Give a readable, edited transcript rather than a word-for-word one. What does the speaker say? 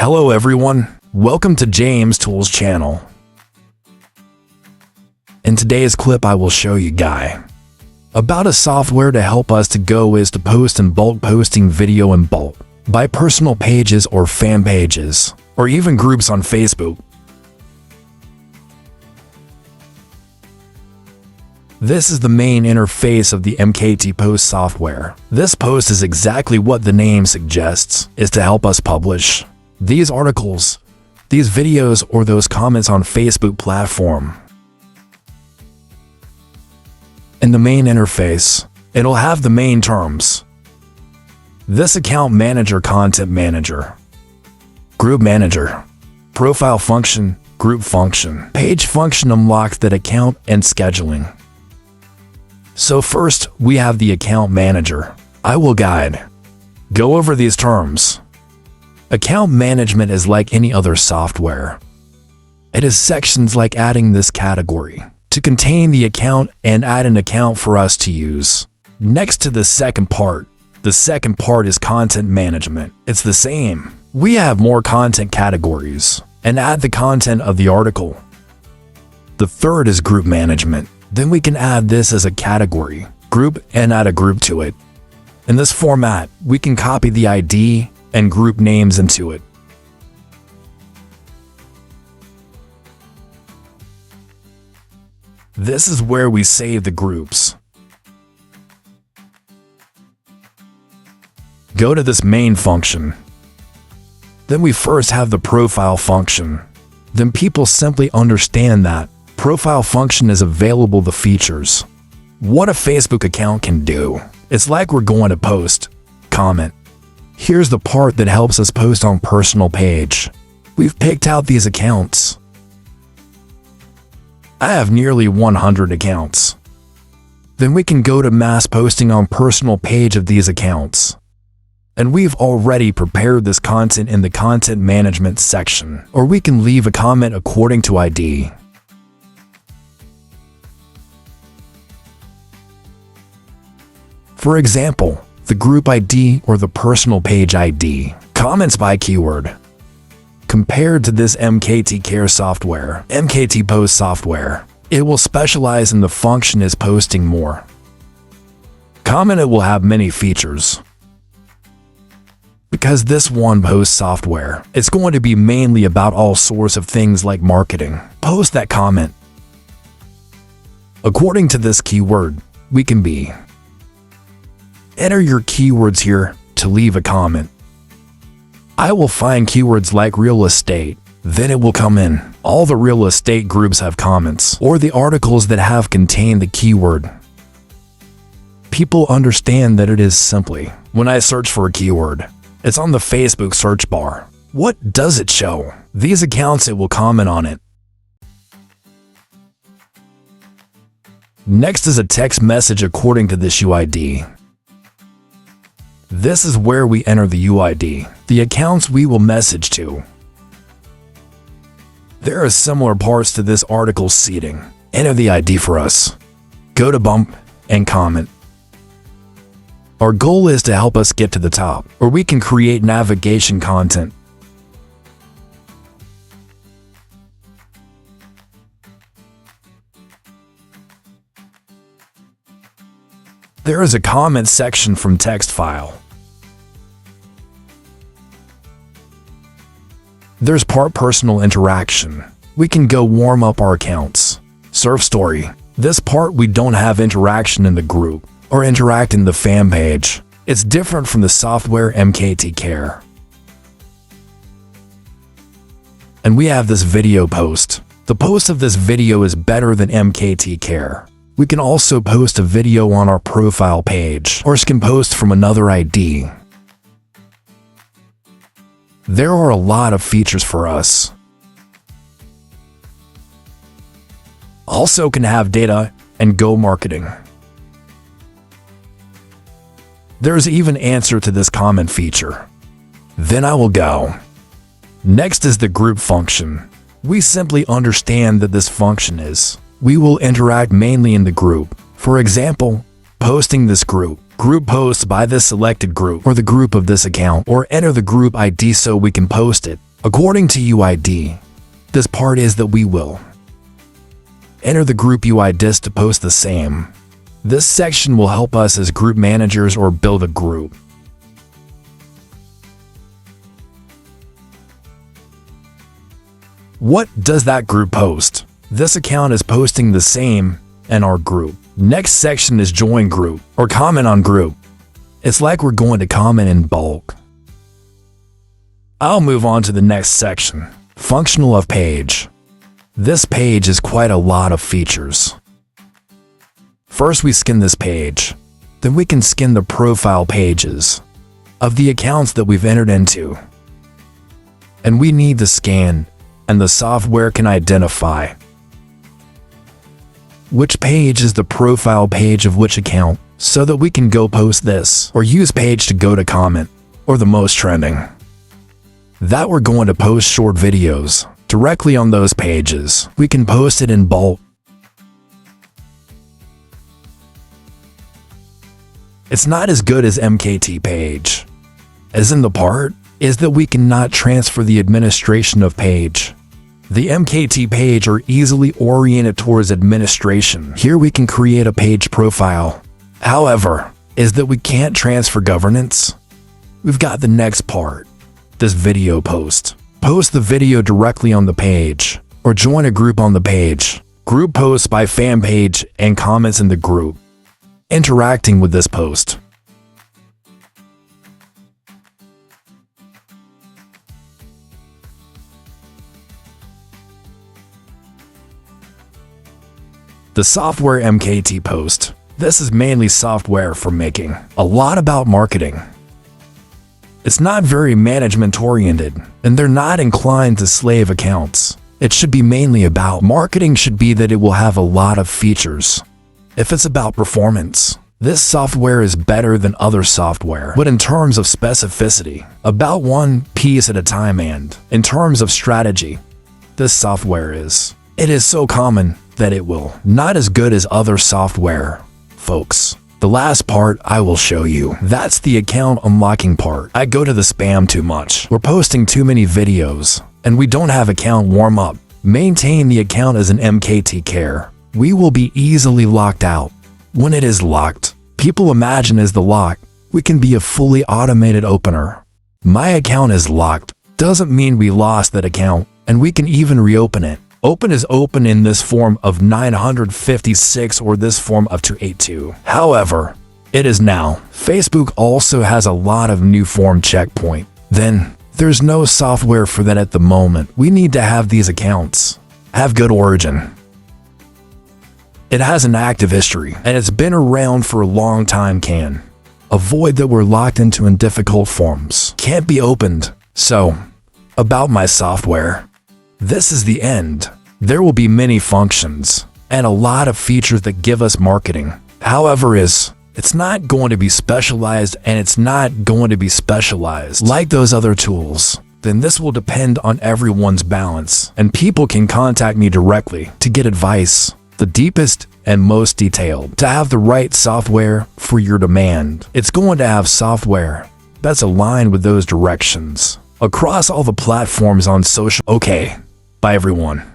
Hello everyone, welcome to James Tools channel. In today's clip I will show you about a software to help us to post in bulk, posting video in bulk by personal pages or fan pages or even groups on Facebook. This is the main interface of the MKT Post software. This post is exactly what the name suggests, is to help us publish these articles, these videos, or those comments on Facebook platform. In the main interface, it'll have the main terms. This account manager, content manager, group manager, profile function, group function, page function, unlock that account, and scheduling. So first, we have the account manager. I will go over these terms. Account management is like any other software. It is sections like adding this category to contain the account and add an account for us to use. Next to the second part is content management. It's the same. We have more content categories and add the content of the article. The third is group management. Then we can add this as a category, group, and add a group to it. In this format, we can copy the ID and group names into it. This is where we save the groups. Go to this main function. Then we first have the profile function. Then people simply understand that profile function is available the features. What a Facebook account can do. It's like we're going to post, comment. Here's the part that helps us post on personal page. We've picked out these accounts. I have nearly 100 accounts. Then we can go to mass posting on personal page of these accounts. And we've already prepared this content in the content management section, or we can leave a comment according to ID. For example, the group ID or the personal page ID. Comments by keyword. Compared to this MKT Care software, MKT Post software, it will specialize in the function is posting more. Comment, it will have many features. Because this one post software, it's going to be mainly about all sorts of things like marketing. Post that comment. According to this keyword, we can enter your keywords here to leave a comment. I will find keywords like real estate, then it will come in. All the real estate groups have comments, or the articles that have contained the keyword. People understand that it is simply, when I search for a keyword, it's on the Facebook search bar. What does it show? These accounts, it will comment on it. Next is a text message according to this UID. This is where we enter the UID, the accounts we will message to. There are similar parts to this article seating. Enter the ID for us. Go to bump and comment. Our goal is to help us get to the top, or we can create navigation content. There is a comment section from text file. There's part personal interaction. We can go warm up our accounts. Surf story. This part we don't have interaction in the group or interact in the fan page. It's different from the software MKT Care. And we have this video post. The post of this video is better than MKT Care. We can also post a video on our profile page, or can post from another ID. There are a lot of features for us. Also can have data and go marketing. There's even answer to this comment feature. Then I will go. Next is the group function. We simply understand that this function is we will interact mainly in the group. For example, posting this group posts by this selected group or the group of this account, or enter the group ID so we can post it. According to UID, this part is that we will enter the group UIDs to post the same. This section will help us as group managers or build a group. What does that group post? This account is posting the same in our group. Next section is join group or comment on group. It's like we're going to comment in bulk. I'll move on to the next section, functional of page. This page is quite a lot of features. First we skin this page, then we can skin the profile pages of the accounts that we've entered into. And we need the scan, and the software can identify which page is the profile page of which account, so that we can go post this or use page to go to comment or the most trending. That we're going to post short videos directly on those pages. We can post it in bulk. It's not as good as MKT page, as in the part is that we cannot transfer the administration of page. The MKT page are easily oriented towards administration. Here we can create a page profile. However, is that we can't transfer governance. We've got the next part, this video post. Post the video directly on the page, or join a group on the page. Group posts by fan page and comments in the group. Interacting with this post. The software MKT post. This is mainly software for making a lot about marketing. It's not very management-oriented, and they're not inclined to slave accounts. It should be mainly about marketing should be that it will have a lot of features. If it's about performance, this software is better than other software, but in terms of specificity, about one piece at a time, and in terms of strategy, this software is. It is so common that it will not as good as other software, folks. The last part I will show you, that's the account unlocking part. I go to the spam too much. We're posting too many videos, and we don't have account warm up. Maintain the account as an MKT care. We will be easily locked out. When it is locked, people imagine as the lock, we can be a fully automated opener. My account is locked, doesn't mean we lost that account, and we can even reopen it. Open is open in this form of 956 or this form of 282. However, it is now. Facebook also has a lot of new form checkpoint. Then, there's no software for that at the moment. We need to have these accounts. Have good origin. It has an active history, and it's been around for a long time. Can avoid that we're locked into in difficult forms. Can't be opened. So, about my software. This is the end. There will be many functions and a lot of features that give us marketing. However, it's not going to be specialized, and it's not going to be specialized like those other tools. Then this will depend on everyone's balance, and people can contact me directly to get advice, the deepest and most detailed, to have the right software for your demand. It's going to have software that's aligned with those directions across all the platforms on social. Okay. Bye everyone.